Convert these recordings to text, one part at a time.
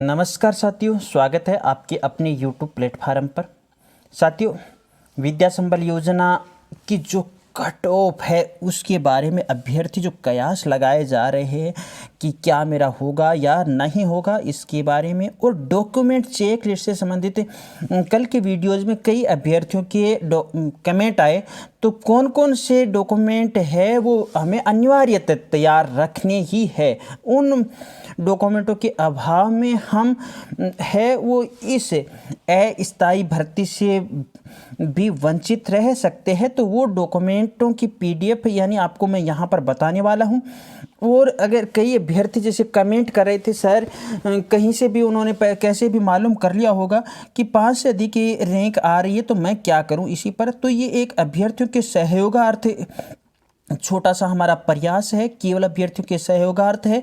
नमस्कार साथियों, स्वागत है आपके अपने YouTube प्लेटफार्म पर। साथियों, विद्या संबल योजना की जो कट ऑफ है उसके बारे में अभ्यर्थी जो कयास लगाए जा रहे हैं कि क्या मेरा होगा या नहीं होगा, इसके बारे में और डॉक्यूमेंट चेक लिस्ट से संबंधित कल के वीडियोज़ में कई अभ्यर्थियों के कमेंट आए। तो कौन कौन से डॉक्यूमेंट है वो हमें अनिवार्यतः तैयार रखने ही है। उन डॉक्यूमेंटों के अभाव में हम है वो इस अस्थायी भर्ती से भी वंचित रह सकते हैं। तो वो डॉक्यूमेंटों की PDF यानी आपको मैं यहाँ पर बताने वाला हूँ। और अगर कई अभ्यर्थी जैसे कमेंट कर रहे थे, सर कहीं से भी उन्होंने कैसे भी मालूम कर लिया होगा कि 5 से अधिक की रैंक आ रही है तो मैं क्या करूँ इसी पर। तो ये एक अभ्यर्थियों के सहयोगार्थ छोटा सा हमारा प्रयास है, केवल अभ्यर्थियों के सहयोगार्थ है।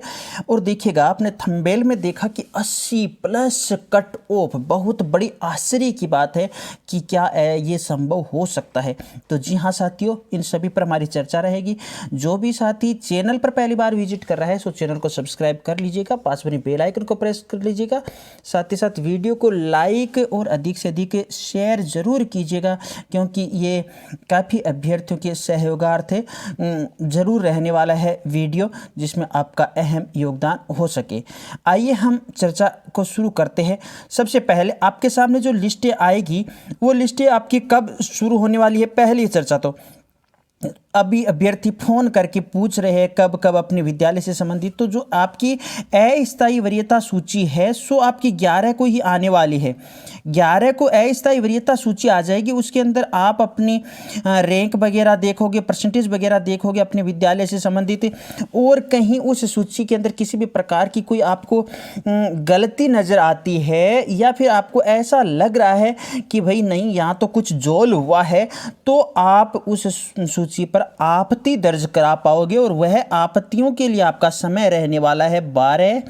और देखिएगा, आपने थंबनेल में देखा कि 80+ कट ऑफ, बहुत बड़ी आश्चर्य की बात है कि क्या ये संभव हो सकता है। तो जी हाँ साथियों, इन सभी पर हमारी चर्चा रहेगी। जो भी साथी चैनल पर पहली बार विजिट कर रहा है सो चैनल को सब्सक्राइब कर लीजिएगा, पास में बेल आइकन को प्रेस कर लीजिएगा, साथ ही साथ वीडियो को लाइक और अधिक से अधिक शेयर ज़रूर कीजिएगा, क्योंकि ये काफ़ी अभ्यर्थियों के सहयोगार्थ है ज़रूर रहने वाला है वीडियो, जिसमें आपका अहम योगदान हो सके। आइए हम चर्चा को शुरू करते हैं। सबसे पहले आपके सामने जो लिस्टें आएगी वो लिस्टें आपकी कब शुरू होने वाली है। पहली चर्चा तो अभी अभ्यर्थी फ़ोन करके पूछ रहे हैं कब कब अपने विद्यालय से संबंधित। तो जो आपकी अस्थायी वरीयता सूची है सो आपकी 11 को ही आने वाली है। 11 को अस्थायी वरीयता सूची आ जाएगी। उसके अंदर आप अपनी रैंक वगैरह देखोगे, परसेंटेज वगैरह देखोगे अपने विद्यालय से संबंधित। और कहीं उस सूची के अंदर किसी भी प्रकार की कोई आपको गलती नज़र आती है या फिर आपको ऐसा लग रहा है कि भाई नहीं यहाँ तो कुछ जोल हुआ है, तो आप उस सूची पर आपत्ति दर्ज करा पाओगे। और वह आपत्तियों के लिए आपका समय रहने वाला है 12,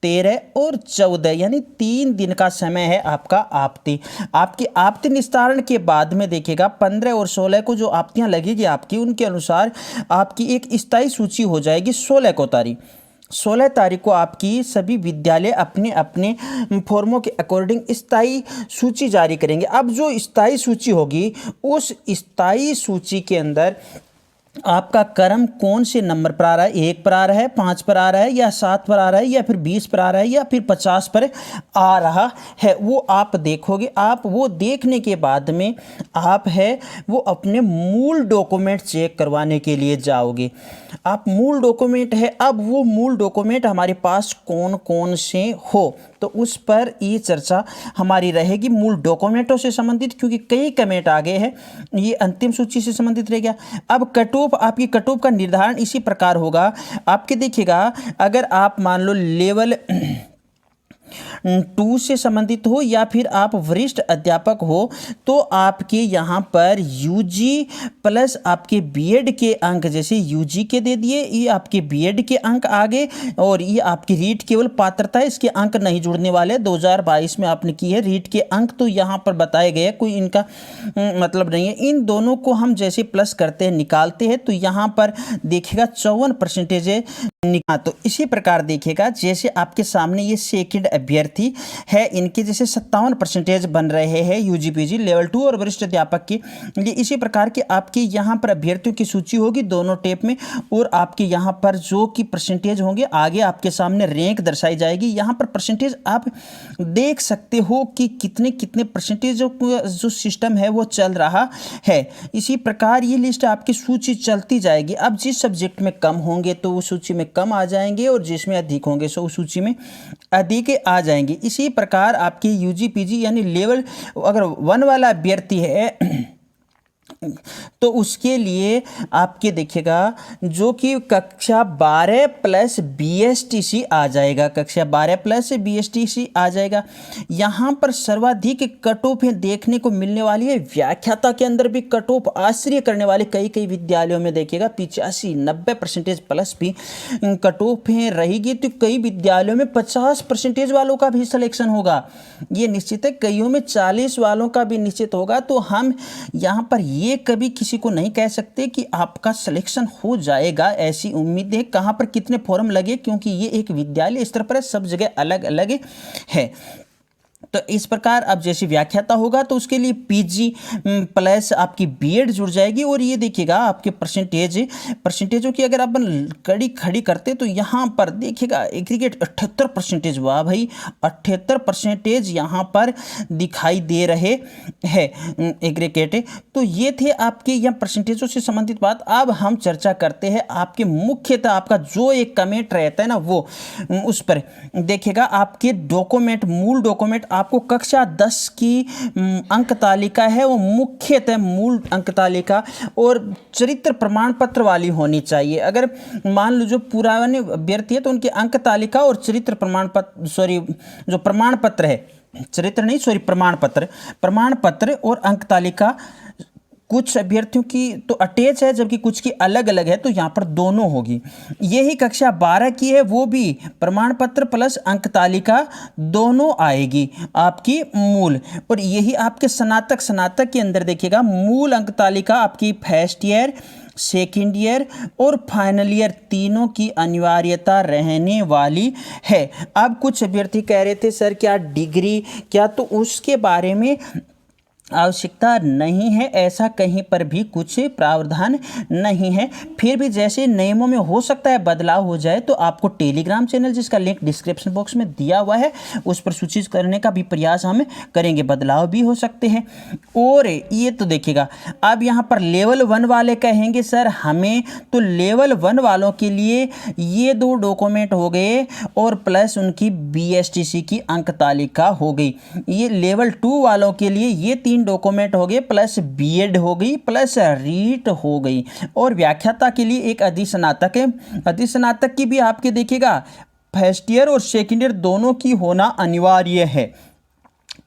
13 और 14, यानी 3 दिन का समय है आपका आपत्ति। आपकी आपत्ति निस्तारण के बाद में देखिएगा 15 और 16 को जो आपत्तियां लगेगी आपकी, उनके अनुसार आपकी एक स्थायी सूची हो जाएगी 16 तारीख को आपकी सभी विद्यालय अपने अपने फॉर्मों के अकॉर्डिंग स्थायी सूची जारी करेंगे। अब जो स्थायी सूची होगी उस स्थायी सूची के अंदर आपका क्रम कौन से नंबर पर आ रहा है, 1 पर आ रहा है, 5 पर आ रहा है या 7 पर आ रहा है या फिर 20 पर आ रहा है या फिर 50 पर आ रहा है, वो आप देखोगे। आप वो देखने के बाद में आप है वो अपने मूल डॉक्यूमेंट चेक करवाने के लिए जाओगे। आप मूल डॉक्यूमेंट है, अब वो मूल डॉक्यूमेंट हमारे पास कौन कौन से हो तो उस पर ये चर्चा हमारी रहेगी मूल डॉक्यूमेंटों से संबंधित, क्योंकि कई कमेंट आ गए हैं। ये अंतिम सूची से संबंधित रह गया। अब कट ऑफ, आपकी कट ऑफ का निर्धारण इसी प्रकार होगा। आपके देखिएगा, अगर आप मान लो लेवल 2 से संबंधित हो या फिर आप वरिष्ठ अध्यापक हो तो आपके यहाँ पर UG प्लस आपके BEd के अंक, जैसे UG के दे दिए, ये आपके BEd के अंक आ गए। और ये आपकी रीट केवल पात्रता है, इसके अंक नहीं जुड़ने वाले। 2022 में आपने की है रीट के अंक, तो यहाँ पर बताए गए, कोई इनका मतलब नहीं है। इन दोनों को हम जैसे प्लस करते हैं, निकालते हैं, तो यहाँ पर देखिएगा 54% है। तो इसी प्रकार देखिएगा, जैसे आपके सामने ये सेकंड अभ्यर्थी है, इनके जैसे 57% बन रहे हैं UG PG लेवल 2 और वरिष्ठ अध्यापक की। ये इसी प्रकार के आपके यहाँ पर अभ्यर्थियों की सूची होगी दोनों टेप में। और आपके यहाँ पर जो कि परसेंटेज होंगे, आगे आपके सामने रैंक दर्शाई जाएगी। यहाँ पर परसेंटेज आप देख सकते हो कि कितने कितने परसेंटेज जो सिस्टम है वो चल रहा है। इसी प्रकार ये लिस्ट आपकी सूची चलती जाएगी। अब जिस सब्जेक्ट में कम होंगे तो वो सूची में कम आ जाएंगे, और जिसमें अधिक होंगे सो उस सूची में अधिक आ जाएंगे। इसी प्रकार आपकी UG PG यानी लेवल अगर 1 वाला अभ्यर्थी है तो उसके लिए आपके देखिएगा जो कि कक्षा 12 प्लस BSTC आ जाएगा, कक्षा 12 प्लस BSTC आ जाएगा। यहाँ पर सर्वाधिक कट ऑफ देखने को मिलने वाली है। व्याख्याता के अंदर भी कट ऑफ आश्चर्य करने वाले कई विद्यालयों में देखिएगा 85-90% प्लस भी कट ऑफ रहेगी। तो कई विद्यालयों में 50% वालों का भी सिलेक्शन होगा, ये निश्चित है। कईयों में 40 वालों का भी निश्चित होगा। तो हम यहाँ पर ये कभी किसी को नहीं कह सकते कि आपका सिलेक्शन हो जाएगा, ऐसी उम्मीद है। कहाँ पर कितने फॉर्म लगे, क्योंकि ये एक विद्यालय स्तर पर है, सब जगह अलग अलग है। तो इस प्रकार अब जैसे व्याख्याता होगा तो उसके लिए पीजी प्लस आपकी बीएड जुड़ जाएगी। और ये देखिएगा आपके परसेंटेजों की अगर आप कड़ी खड़ी करते तो यहाँ पर देखिएगा एग्रीगेट 78%। वाह भाई, 78% यहाँ पर दिखाई दे रहे हैं एग्रीगेट। तो ये थे आपके यहाँ परसेंटेजों से संबंधित बात। अब हम चर्चा करते हैं आपके मुख्यतः आपका जो एक कमेंट रहता है ना वो उस पर देखिएगा आपके डॉक्यूमेंट, मूल डॉक्यूमेंट आपको कक्षा 10 की अंक तालिका है वो मुख्यतः मूल अंक तालिका और चरित्र प्रमाण पत्र वाली होनी चाहिए। अगर मान लो जो पुराने अभ्यर्थी है तो उनकी अंक तालिका और चरित्र प्रमाण पत्र, जो प्रमाण पत्र है, चरित्र नहीं प्रमाण पत्र और अंक तालिका कुछ अभ्यर्थियों की तो अटैच है जबकि कुछ की अलग अलग है, तो यहाँ पर दोनों होगी। यही कक्षा 12 की है, वो भी प्रमाण पत्र प्लस अंक तालिका दोनों आएगी आपकी मूल। और यही आपके स्नातक के अंदर देखिएगा मूल अंक तालिका आपकी फर्स्ट ईयर, सेकेंड ईयर और फाइनल ईयर तीनों की अनिवार्यता रहने वाली है। अब कुछ अभ्यर्थी कह रहे थे सर क्या डिग्री, क्या, तो उसके बारे में आवश्यकता नहीं है, ऐसा कहीं पर भी कुछ प्रावधान नहीं है। फिर भी जैसे नियमों में हो सकता है बदलाव हो जाए तो आपको टेलीग्राम चैनल जिसका लिंक डिस्क्रिप्शन बॉक्स में दिया हुआ है उस पर सूचित करने का भी प्रयास हम करेंगे, बदलाव भी हो सकते हैं। और ये तो देखिएगा अब यहाँ पर लेवल 1 वाले कहेंगे सर हमें, तो लेवल 1 वालों के लिए ये 2 डॉक्यूमेंट हो गए और प्लस उनकी BSTC की अंक तालिका हो गई। ये लेवल 2 वालों के लिए ये 3 डॉक्यूमेंट हो गए प्लस बीएड हो गई प्लस रीट हो गई। और व्याख्याता के लिए एक अधिस्नातक है, अधिस्नातक की भी आपके देखिएगा फर्स्ट ईयर और सेकेंड ईयर दोनों की होना अनिवार्य है,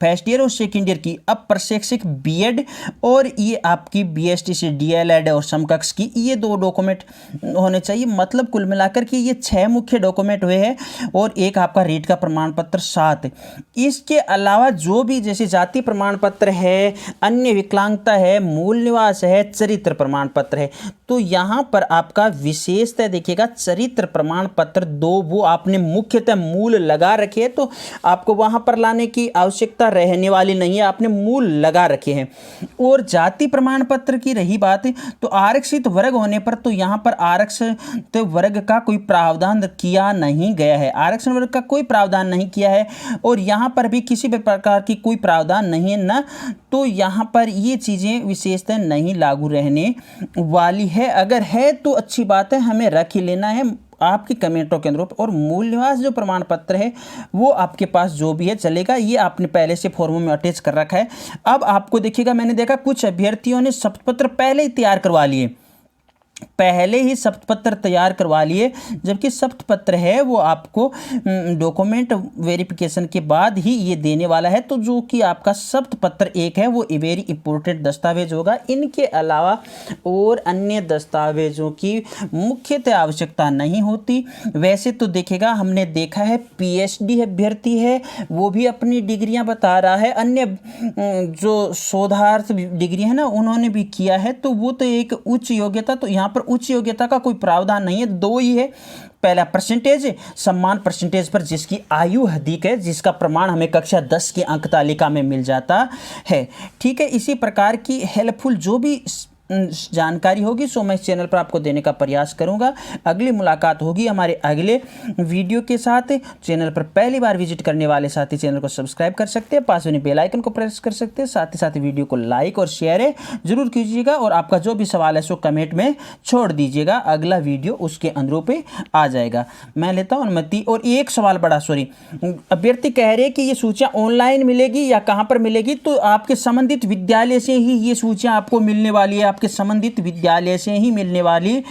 फर्स्ट ईयर और सेकेंड ईयर की। अब प्रशिक्षक बीएड और ये आपकी BSTC DLED और समकक्ष की ये 2 डॉक्यूमेंट होने चाहिए। मतलब कुल मिलाकर के ये 6 मुख्य डॉक्यूमेंट हुए हैं और एक आपका रीट का प्रमाण पत्र 7। इसके अलावा जो भी जैसे जाति प्रमाण पत्र है, अन्य विकलांगता है, मूल निवास है, चरित्र प्रमाण पत्र है, तो यहाँ पर आपका विशेषतः देखिएगा चरित्र प्रमाण पत्र 2 वो आपने मुख्यतः मूल लगा रखे, तो आपको वहाँ पर लाने की आवश्यकता रहने वाली नहीं है, आपने मूल लगा रखे हैं। और जाति प्रमाण पत्र की रही बात तो आरक्षित वर्ग होने पर तो यहाँ पर आरक्षित वर्ग का कोई प्रावधान किया नहीं गया है, आरक्षण वर्ग का कोई प्रावधान नहीं किया है और यहाँ पर भी किसी भी प्रकार की कोई प्रावधान नहीं है ना, तो यहाँ पर ये चीज़ें विशेषतः नहीं लागू रहने वाली है। अगर है तो अच्छी बात है, हमें रख ही लेना है आपके कमेंटों के अनुरूप। और मूल निवास जो प्रमाण पत्र है वो आपके पास जो भी है चलेगा, ये आपने पहले से फॉर्मों में अटैच कर रखा है। अब आपको देखिएगा मैंने देखा कुछ अभ्यर्थियों ने शपथ पहले ही तैयार करवा लिए, पहले ही शपथ तैयार करवा लिए, जबकि शपथ है वो आपको डॉक्यूमेंट वेरिफिकेशन के बाद ही ये देने वाला है। तो जो कि आपका शपथ एक है वो वेरी इंपॉर्टेंट दस्तावेज होगा। इनके अलावा और अन्य दस्तावेजों की मुख्यतः आवश्यकता नहीं होती। वैसे तो देखेगा हमने देखा है PhD अभ्यर्थी है वो भी अपनी डिग्रियां बता रहा है, अन्य जो शोधार्थ डिग्री है ना उन्होंने भी किया है, तो वो तो एक उच्च योग्यता, तो यहाँ पर उच्च योग्यता का कोई प्रावधान नहीं है, 2 ही है। पहला परसेंटेज, सम्मान परसेंटेज पर जिसकी आयु अधिक है, जिसका प्रमाण हमें कक्षा 10 की अंक तालिका में मिल जाता है। ठीक है, इसी प्रकार की हेल्पफुल जो भी जानकारी होगी सो मैं इस चैनल पर आपको देने का प्रयास करूंगा। अगली मुलाकात होगी हमारे अगले वीडियो के साथ। चैनल पर पहली बार विजिट करने वाले साथी चैनल को सब्सक्राइब कर सकते हैं, पास में बेल आइकन को प्रेस कर सकते हैं, साथ ही साथ वीडियो को लाइक और शेयर जरूर कीजिएगा और आपका जो भी सवाल है सो कमेंट में छोड़ दीजिएगा, अगला वीडियो उसके अनुरूप आ जाएगा। मैं लेता हूँ अनुमति। और एक सवाल बड़ा अभ्यर्थी कह रहे हैं कि ये सूचियाँ ऑनलाइन मिलेगी या कहाँ पर मिलेगी, तो आपके संबंधित विद्यालय से ही ये सूचियाँ आपको मिलने वाली है, आपके संबंधित विद्यालय से ही मिलने वाली है।